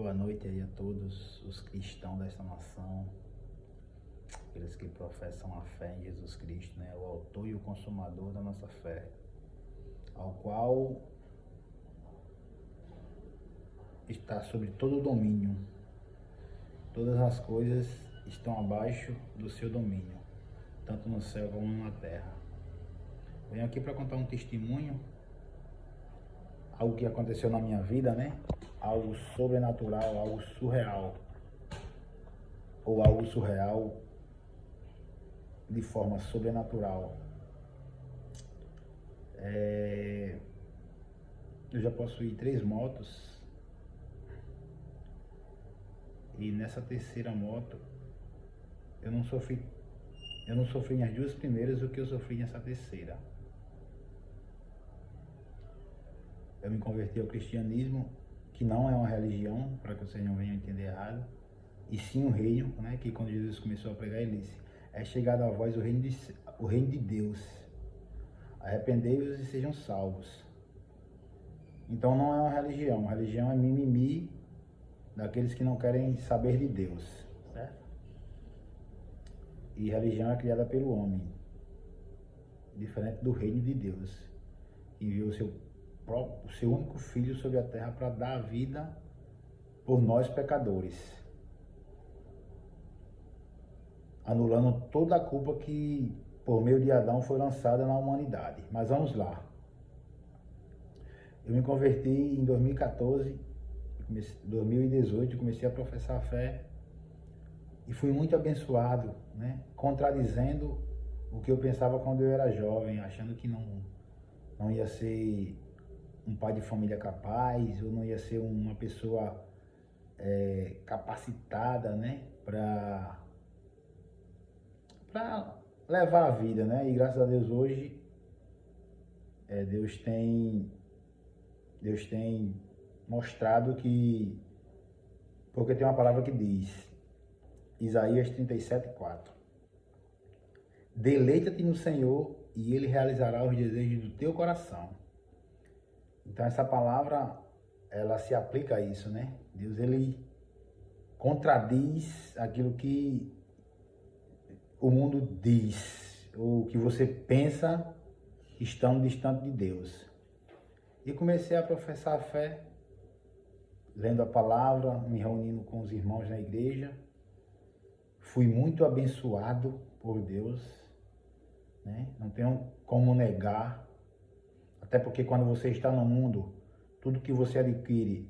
Boa noite aí a todos os cristãos desta nação, aqueles que professam a fé em Jesus Cristo, né? O autor e o consumador da nossa fé, ao qual está sobre todo o domínio. Todas as coisas estão abaixo do seu domínio, tanto no céu como na terra. Venho aqui para contar um testemunho, algo que aconteceu na minha vida, né? Algo sobrenatural, algo surreal, ou algo surreal de forma sobrenatural. Eu já possuí 3 motos, e nessa terceira moto eu não sofri nas 2 primeiras o que eu sofri nessa terceira. Eu me converti ao cristianismo, que não é uma religião, para que vocês não venham entender errado, e sim um reino, né? Que quando Jesus começou a pregar, ele disse: é chegado a vós o reino de Deus, arrependei-vos e sejam salvos. Então não é uma religião. A religião é mimimi daqueles que não querem saber de Deus, certo? E religião é criada pelo homem, diferente do reino de Deus, que enviou o seu único filho sobre a terra para dar a vida por nós pecadores, anulando toda a culpa que por meio de Adão foi lançada na humanidade. Mas vamos lá. Eu me converti em 2014, 2018, comecei a professar a fé e fui muito abençoado, né? Contradizendo o que eu pensava quando eu era jovem, achando que não ia ser um pai de família capaz, ou não ia ser uma pessoa capacitada, né? Para levar a vida, né? E graças a Deus hoje Deus tem mostrado que, porque tem uma palavra que diz, Isaías 37:4, deleita-te no Senhor e Ele realizará os desejos do teu coração. Então essa palavra, ela se aplica a isso, né? Deus, ele contradiz aquilo que o mundo diz, ou que você pensa estando distante de Deus. E comecei a professar a fé, lendo a palavra, me reunindo com os irmãos na igreja. Fui muito abençoado por Deus, né? Não tenho como negar, até porque quando você está no mundo, tudo que você adquire,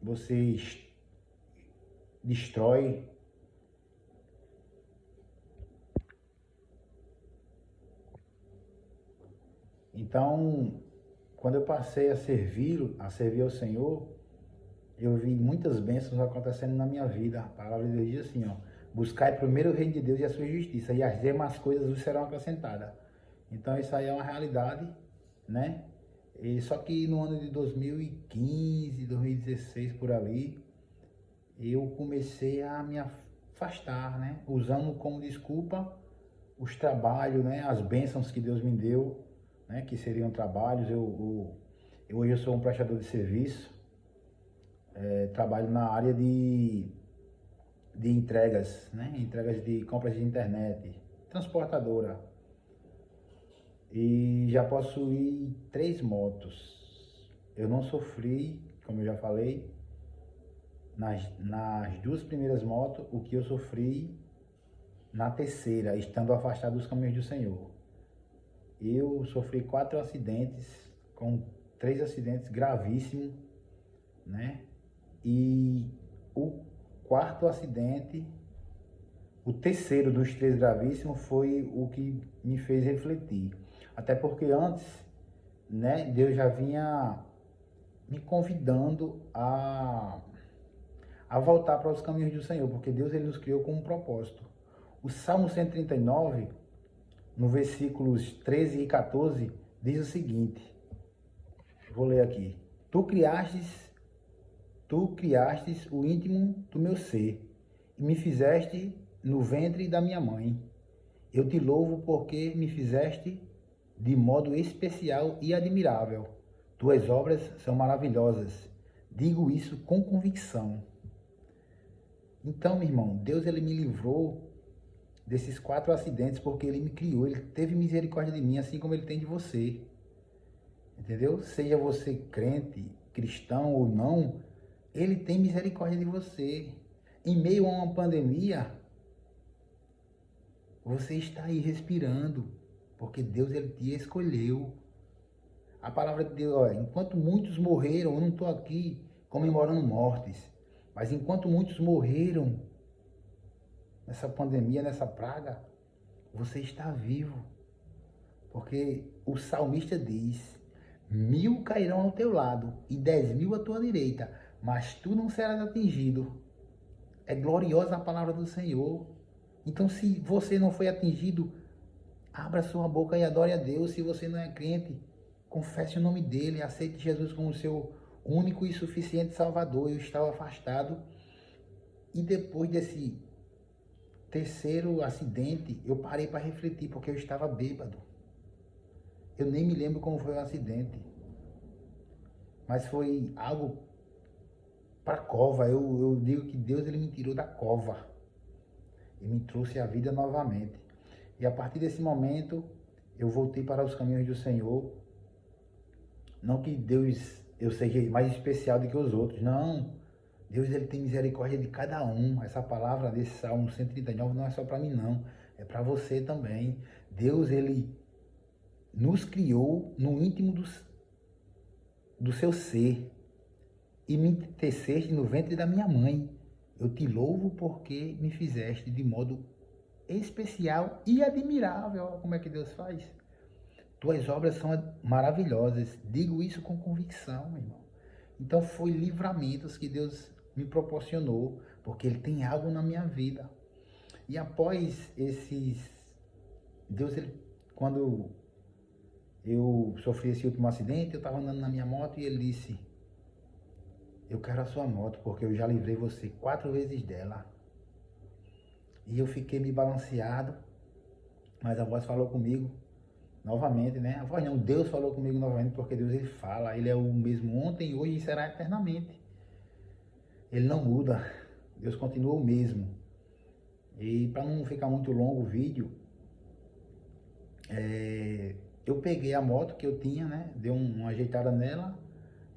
você destrói. Então, quando eu passei a servir ao Senhor, eu vi muitas bênçãos acontecendo na minha vida. A palavra de Deus diz assim, ó: buscai primeiro o reino de Deus e a sua justiça, e as demais coisas vos serão acrescentadas. Então isso aí é uma realidade, né? E só que no ano de 2015, 2016, por ali, eu comecei a me afastar, né? Usando como desculpa os trabalhos, né? As bênçãos que Deus me deu, né? Que seriam trabalhos. Hoje eu sou um prestador de serviço, trabalho na área de entregas, né? Entregas de compras de internet, transportadora. E já possuí 3 motos. Eu não sofri, como eu já falei, nas 2 primeiras motos, o que eu sofri na terceira, estando afastado dos caminhos do Senhor. Eu sofri 4 acidentes, com 3 acidentes gravíssimos, né? E o 4º acidente, o terceiro dos 3 gravíssimos, foi o que me fez refletir. Até porque antes, né, Deus já vinha me convidando a voltar para os caminhos do Senhor, porque Deus, ele nos criou com um propósito. O Salmo 139, no versículos 13 e 14, diz o seguinte, vou ler aqui: Tu criastes o íntimo do meu ser, e me fizeste no ventre da minha mãe. Eu te louvo porque me fizeste de modo especial e admirável. Tuas obras são maravilhosas. Digo isso com convicção. Então, meu irmão, Deus ele me livrou desses 4 acidentes porque ele me criou, ele teve misericórdia de mim, assim como ele tem de você. Entendeu? Seja você crente, cristão ou não, ele tem misericórdia de você. Em meio a uma pandemia, você está aí respirando, porque Deus ele te escolheu. A palavra de Deus, olha, enquanto muitos morreram, eu não estou aqui comemorando mortes, mas enquanto muitos morreram nessa pandemia, nessa praga, você está vivo. Porque o salmista diz: 1000 cairão ao teu lado e 10.000 à tua direita, mas tu não serás atingido. É gloriosa a palavra do Senhor. Então, se você não foi atingido, abra sua boca e adore a Deus. Se você não é crente, confesse o nome dele, aceite Jesus como seu único e suficiente Salvador. Eu estava afastado e depois desse terceiro acidente, eu parei para refletir, porque eu estava bêbado. Eu nem me lembro como foi o acidente, mas foi algo para a cova. Eu digo que Deus ele me tirou da cova e me trouxe à vida novamente. E a partir desse momento, eu voltei para os caminhos do Senhor. Não que Deus eu seja mais especial do que os outros, não. Deus ele tem misericórdia de cada um. Essa palavra desse Salmo 139 não é só para mim não, é para você também. Deus ele nos criou no íntimo do seu ser e me teceste no ventre da minha mãe. Eu te louvo porque me fizeste de modo especial e admirável. Olha como é que Deus faz. Tuas obras são maravilhosas. Digo isso com convicção, meu irmão. Então foi livramentos que Deus me proporcionou, porque Ele tem algo na minha vida. E após esses... Deus, ele, quando eu sofri esse último acidente, eu estava andando na minha moto e Ele disse: eu quero a sua moto, porque eu já livrei você 4 vezes dela. E eu fiquei me balanceado, mas a voz falou comigo novamente, né? A voz não, Deus falou comigo novamente, porque Deus ele fala, Ele é o mesmo ontem, hoje e será eternamente. Ele não muda, Deus continua o mesmo. E para não ficar muito longo o vídeo, eu peguei a moto que eu tinha, né? Dei uma ajeitada nela,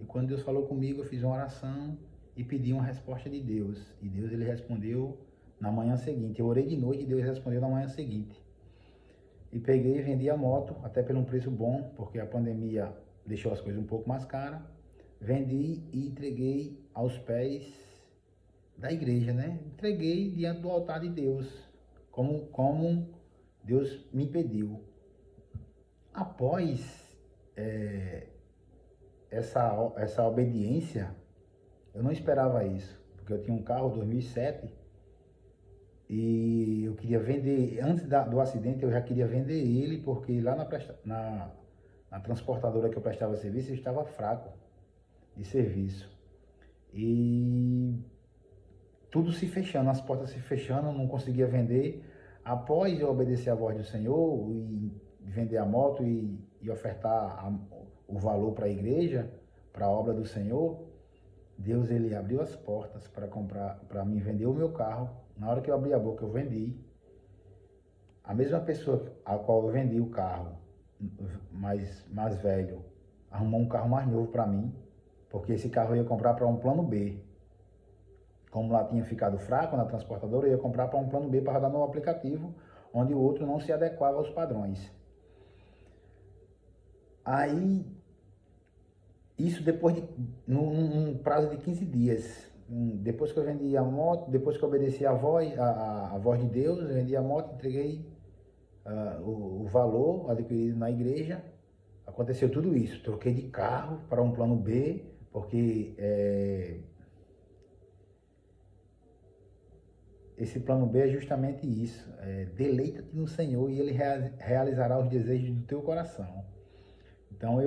e quando Deus falou comigo, eu fiz uma oração e pedi uma resposta de Deus. E Deus ele respondeu na manhã seguinte. Eu orei de noite e Deus respondeu na manhã seguinte. E peguei e vendi a moto, até por um preço bom, porque a pandemia deixou as coisas um pouco mais caras. Vendi e entreguei aos pés da igreja, né? Entreguei diante do altar de Deus, como Deus me pediu. Após essa obediência, eu não esperava isso, porque eu tinha um carro 2007 e eu queria vender, antes do acidente eu já queria vender ele, porque lá na transportadora que eu prestava serviço eu estava fraco de serviço. E tudo se fechando, as portas se fechando, eu não conseguia vender. Após eu obedecer a voz do Senhor e vender a moto e ofertar o valor para a igreja, para a obra do Senhor, Deus ele abriu as portas para mim vender o meu carro. Na hora que eu abri a boca, eu vendi. A mesma pessoa a qual eu vendi o carro mais velho arrumou um carro mais novo para mim, porque esse carro eu ia comprar para um plano B. Como lá tinha ficado fraco na transportadora, eu ia comprar para um plano B para rodar no aplicativo, onde o outro não se adequava aos padrões. Aí, isso depois num prazo de 15 dias. Depois que eu vendi a moto, depois que eu obedeci a voz de Deus, eu vendi a moto, entreguei o valor adquirido na igreja. Aconteceu tudo isso. Troquei de carro para um plano B, porque esse plano B é justamente isso. Deleita-te no Senhor e Ele realizará os desejos do teu coração. Então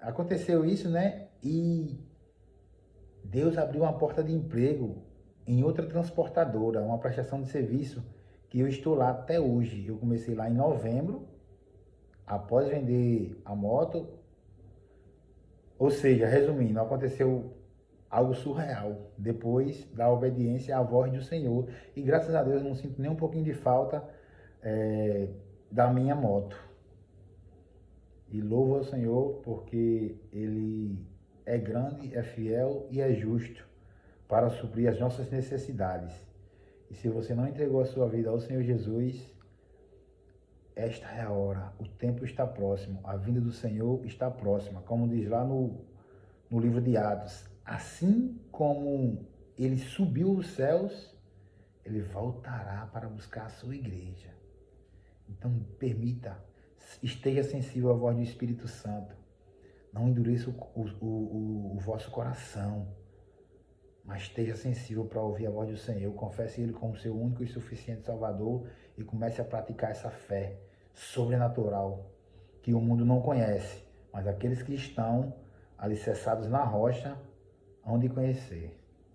aconteceu isso, né? E Deus abriu uma porta de emprego em outra transportadora, uma prestação de serviço que eu estou lá até hoje. Eu comecei lá em novembro, após vender a moto, Ou seja, resumindo, aconteceu algo surreal depois da obediência à voz do Senhor. E graças a Deus eu não sinto nem um pouquinho de falta da minha moto. E louvo ao Senhor porque Ele é grande, é fiel e é justo para suprir as nossas necessidades. E se você não entregou a sua vida ao Senhor Jesus, esta é a hora, o tempo está próximo, a vinda do Senhor está próxima, como diz lá no livro de Atos. Assim como ele subiu os céus, ele voltará para buscar a sua igreja. Então permita, esteja sensível à voz do Espírito Santo. Não endureça o vosso coração, mas esteja sensível para ouvir a voz do Senhor. Confesse Ele como seu único e suficiente Salvador e comece a praticar essa fé sobrenatural que o mundo não conhece, mas aqueles que estão alicerçados na rocha hão de conhecer.